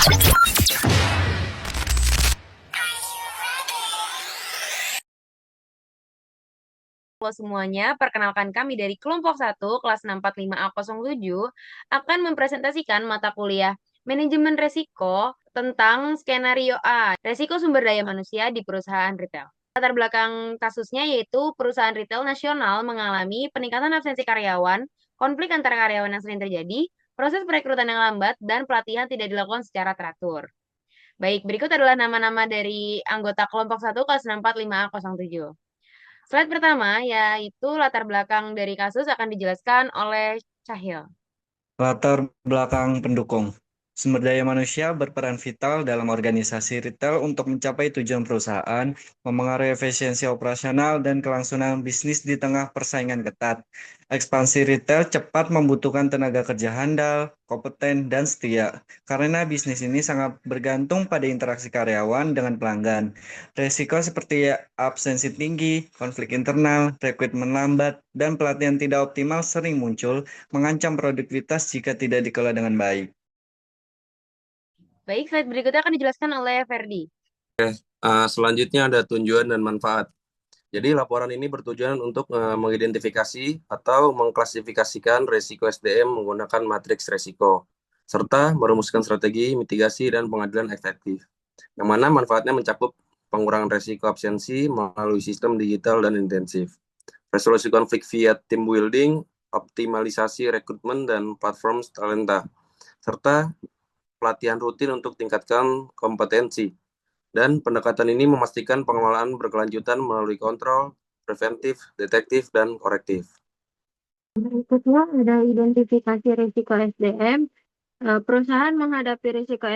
Halo semuanya, perkenalkan kami dari kelompok 1, kelas 645A07, akan mempresentasikan mata kuliah Manajemen Resiko tentang skenario A, resiko sumber daya manusia di perusahaan retail. Latar belakang kasusnya yaitu perusahaan retail nasional mengalami peningkatan absensi karyawan, konflik antara karyawan yang sering terjadi, proses perekrutan yang lambat, dan pelatihan tidak dilakukan secara teratur. Baik, berikut adalah nama-nama dari anggota kelompok 1 kelas 645A07. Slide pertama yaitu latar belakang dari kasus akan dijelaskan oleh Cahil. Latar belakang pendukung. Sumber daya manusia berperan vital dalam organisasi retail untuk mencapai tujuan perusahaan, memengaruhi efisiensi operasional dan kelangsungan bisnis di tengah persaingan ketat. Ekspansi retail cepat membutuhkan tenaga kerja handal, kompeten, dan setia, karena bisnis ini sangat bergantung pada interaksi karyawan dengan pelanggan. Resiko seperti absensi tinggi, konflik internal, rekrutmen lambat, dan pelatihan tidak optimal sering muncul, mengancam produktivitas jika tidak dikelola dengan baik. Baik, slide berikutnya akan dijelaskan oleh Ferdi. Selanjutnya ada tujuan dan manfaat. Jadi laporan ini bertujuan untuk mengidentifikasi atau mengklasifikasikan resiko SDM menggunakan matriks resiko, serta merumuskan strategi mitigasi dan pengadilan efektif, yang mana manfaatnya mencakup pengurangan resiko absensi melalui sistem digital dan intensif, resolusi konflik via team building, optimalisasi rekrutmen dan platform talenta, serta pelatihan rutin untuk tingkatkan kompetensi. Dan pendekatan ini memastikan pengelolaan berkelanjutan melalui kontrol, preventif, detektif, dan korektif. Berikutnya ada identifikasi risiko SDM. Perusahaan menghadapi risiko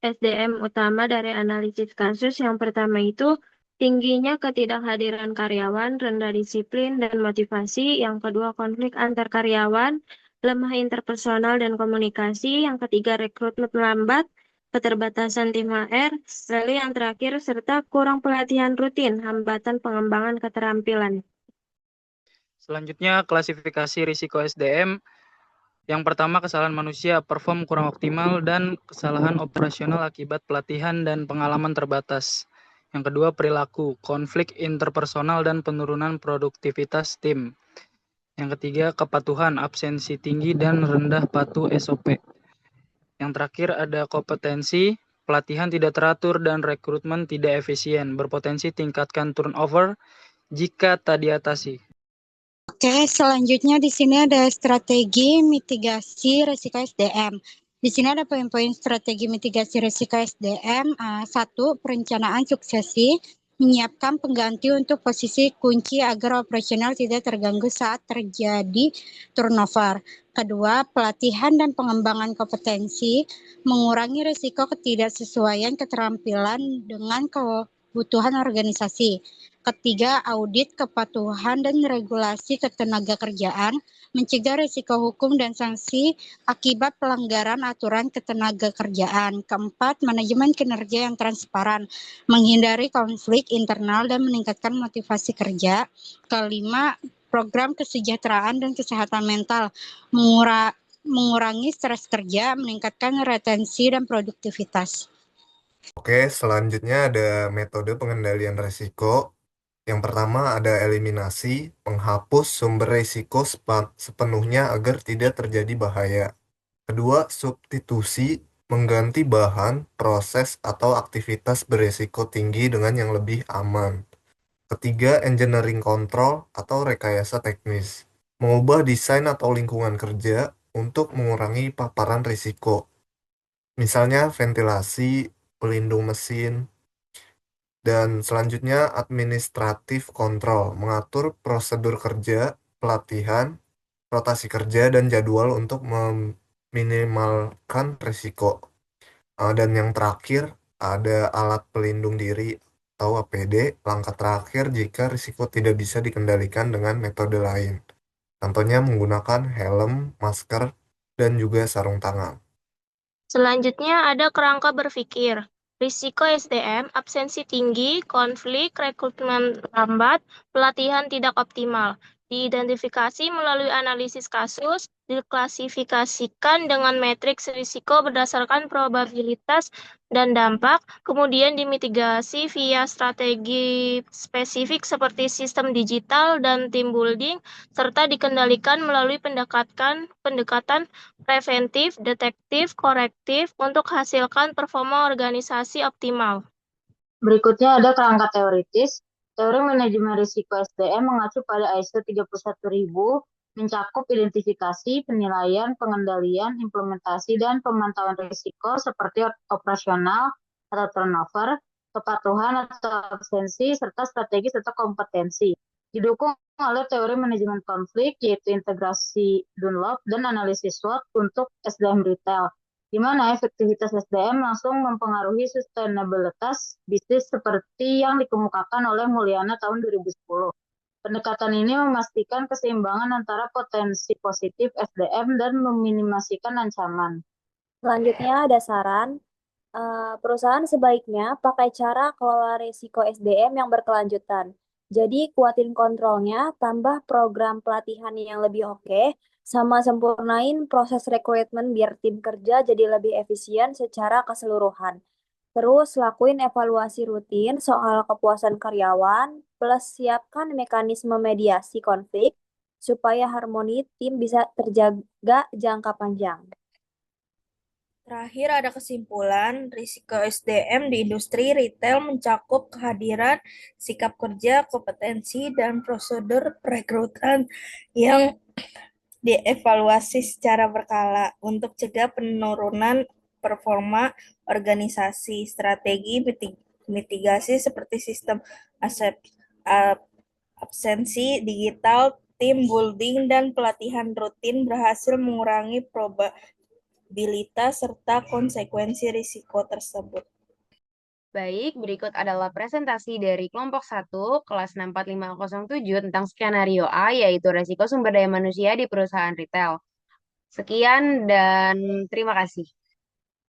SDM utama dari analisis kasus. Yang pertama itu tingginya ketidakhadiran karyawan, rendah disiplin dan motivasi. Yang kedua konflik antar karyawan, lemah interpersonal dan komunikasi. Yang ketiga rekrutmen lambat, keterbatasan tim HR. Lalu yang terakhir serta kurang pelatihan rutin, hambatan pengembangan keterampilan. Selanjutnya, klasifikasi risiko SDM. Yang pertama, kesalahan manusia, perform kurang optimal, dan kesalahan operasional akibat pelatihan dan pengalaman terbatas. Yang kedua, perilaku, konflik interpersonal dan penurunan produktivitas tim. Yang ketiga, kepatuhan, absensi tinggi dan rendah patuh SOP. Yang terakhir ada kompetensi, pelatihan tidak teratur dan rekrutmen tidak efisien, berpotensi tingkatkan turnover jika tak diatasi. Oke, selanjutnya di sini ada strategi mitigasi risiko SDM. Di sini ada poin-poin strategi mitigasi risiko SDM. Satu, perencanaan suksesi, menyiapkan pengganti untuk posisi kunci agar operasional tidak terganggu saat terjadi turnover. Kedua, pelatihan dan pengembangan kompetensi, mengurangi risiko ketidaksesuaian keterampilan dengan kebutuhan organisasi. Ketiga, audit kepatuhan dan regulasi ketenagakerjaan, mencegah risiko hukum dan sanksi akibat pelanggaran aturan ketenagakerjaan. Keempat, manajemen kinerja yang transparan, menghindari konflik internal dan meningkatkan motivasi kerja. Kelima, program kesejahteraan dan kesehatan mental, mengurangi stres kerja, meningkatkan retensi dan produktivitas. Oke, selanjutnya ada metode pengendalian risiko. Yang pertama ada eliminasi, menghapus sumber risiko sepenuhnya agar tidak terjadi bahaya. Kedua, substitusi, mengganti bahan, proses, atau aktivitas berisiko tinggi dengan yang lebih aman. Ketiga, engineering control atau rekayasa teknis, mengubah desain atau lingkungan kerja untuk mengurangi paparan risiko. Misalnya ventilasi, pelindung mesin, dan selanjutnya administratif kontrol, mengatur prosedur kerja, pelatihan, rotasi kerja, dan jadwal untuk meminimalkan risiko. Dan yang terakhir ada alat pelindung diri atau APD, langkah terakhir jika risiko tidak bisa dikendalikan dengan metode lain. Contohnya menggunakan helm, masker, dan juga sarung tangan. Selanjutnya ada kerangka berpikir. Risiko SDM, absensi tinggi, konflik, rekrutmen lambat, pelatihan tidak optimal. Diidentifikasi melalui analisis kasus, diklasifikasikan dengan matriks risiko berdasarkan probabilitas dan dampak, kemudian dimitigasi via strategi spesifik seperti sistem digital dan team building, serta dikendalikan melalui pendekatan preventif, detektif, korektif untuk hasilkan performa organisasi optimal. Berikutnya ada kerangka teoritis. Teori manajemen risiko SDM mengacu pada ISO 31000, mencakup identifikasi, penilaian, pengendalian, implementasi, dan pemantauan risiko seperti operasional atau turnover, kepatuhan atau absensi, serta strategis atau kompetensi. Didukung oleh teori manajemen konflik, yaitu integrasi Dunlop dan analisis SWOT untuk SDM retail, di mana efektivitas SDM langsung mempengaruhi sustainabilitas bisnis seperti yang dikemukakan oleh Mulyana tahun 2010. Pendekatan ini memastikan keseimbangan antara potensi positif SDM dan meminimasikan ancaman. Selanjutnya ada saran, perusahaan sebaiknya pakai cara kelola risiko SDM yang berkelanjutan. Jadi kuatin kontrolnya, tambah program pelatihan yang lebih oke, sama sempurnain proses rekrutmen biar tim kerja jadi lebih efisien secara keseluruhan. Terus lakuin evaluasi rutin soal kepuasan karyawan, plus siapkan mekanisme mediasi konflik supaya harmoni tim bisa terjaga jangka panjang. Terakhir ada kesimpulan, risiko SDM di industri retail mencakup kehadiran sikap kerja, kompetensi, dan prosedur perekrutan yang dievaluasi secara berkala untuk cegah penurunan performa organisasi. Strategi mitigasi seperti sistem absensi digital, team building, dan pelatihan rutin berhasil mengurangi probabilitas serta konsekuensi risiko tersebut. Baik, berikut adalah presentasi dari kelompok 1 kelas 64507 tentang skenario A, yaitu resiko sumber daya manusia di perusahaan retail. Sekian dan terima kasih.